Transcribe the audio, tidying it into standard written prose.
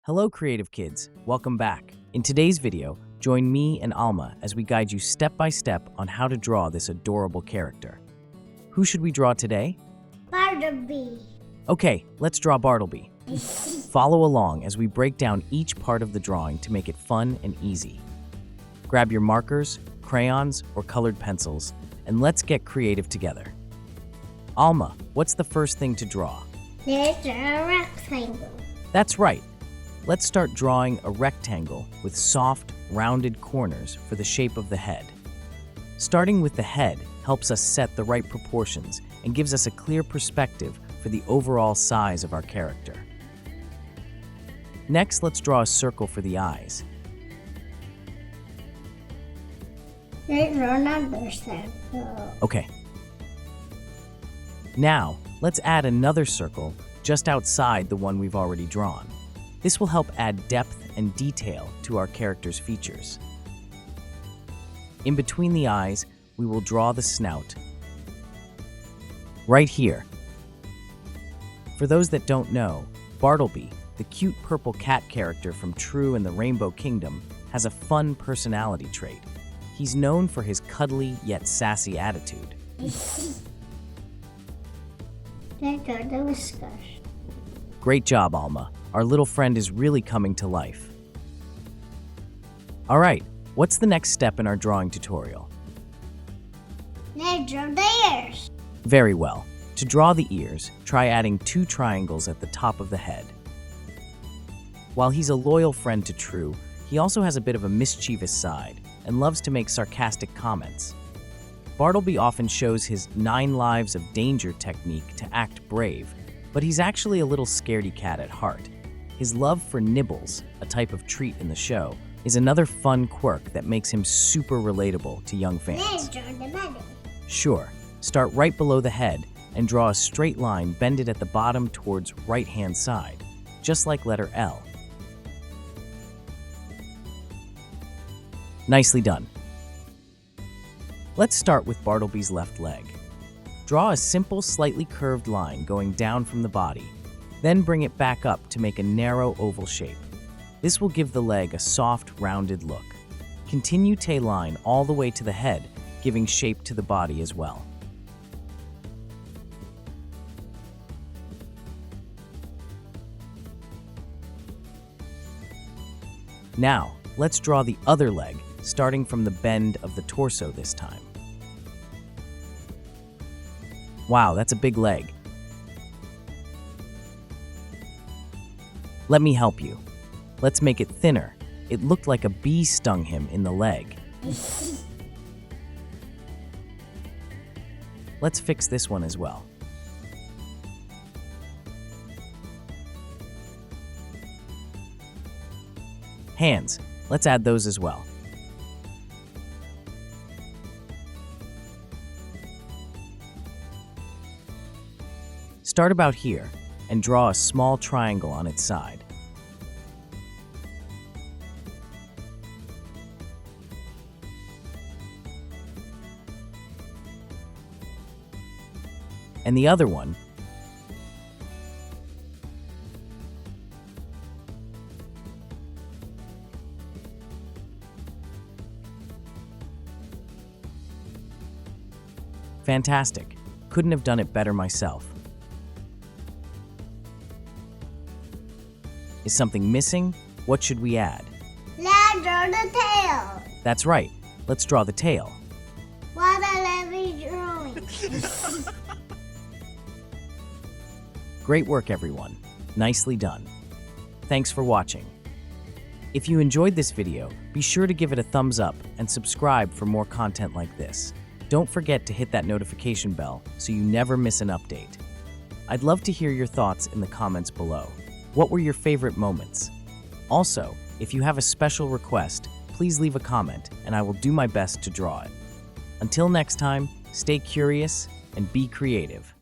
Hello creative kids, welcome back. In today's video, join me and Alma as we guide you step by step on how to draw this adorable character. Who should we draw today? Bartleby. Okay, let's draw Bartleby. Follow along as we break down each part of the drawing to make it fun and easy. Grab your markers, crayons, or colored pencils, and let's get creative together. Alma, what's the first thing to draw? There's a rectangle. That's right. Let's start drawing a rectangle with soft, rounded corners for the shape of the head. Starting with the head helps us set the right proportions and gives us a clear perspective for the overall size of our character. Next, let's draw a circle for the eyes. There's another circle. Okay. Now, let's add another circle just outside the one we've already drawn. This will help add depth and detail to our character's features. In between the eyes, we will draw the snout. Right here. For those that don't know, Bartleby, the cute purple cat character from True and the Rainbow Kingdom, has a fun personality trait. He's known for his cuddly yet sassy attitude. There's the whiskers. Great job, Alma. Our little friend is really coming to life. All right, what's the next step in our drawing tutorial? Let's draw the ears. Very well. To draw the ears, try adding 2 triangles at the top of the head. While he's a loyal friend to True, he also has a bit of a mischievous side and loves to make sarcastic comments. Bartleby often shows his 9 lives of danger technique to act brave, but he's actually a little scaredy cat at heart. His love for nibbles, a type of treat in the show, is another fun quirk that makes him super relatable to young Let's fans. draw the body. Sure, start right below the head and draw a straight line bended at the bottom towards right-hand side, just like letter L. Nicely done. Let's start with Bartleby's left leg. Draw a simple, slightly curved line going down from the body, then bring it back up to make a narrow oval shape. This will give the leg a soft, rounded look. Continue line all the way to the head, giving shape to the body as well. Now, let's draw the other leg, starting from the bend of the torso this time. Wow, that's a big leg. Let me help you. Let's make it thinner. It looked like a bee stung him in the leg. Let's fix this one as well. Hands. Let's add those as well. Start about here and draw a small triangle on its side. And the other one. Fantastic. Couldn't have done it better myself. Is something missing? What should we add? Let's draw the tail. That's right. Let's draw the tail. What a lovely drawing. Great work, everyone. Nicely done. Thanks for watching. If you enjoyed this video, be sure to give it a thumbs up and subscribe for more content like this. Don't forget to hit that notification bell so you never miss an update. I'd love to hear your thoughts in the comments below. What were your favorite moments? Also, if you have a special request, please leave a comment and I will do my best to draw it. Until next time, stay curious and be creative.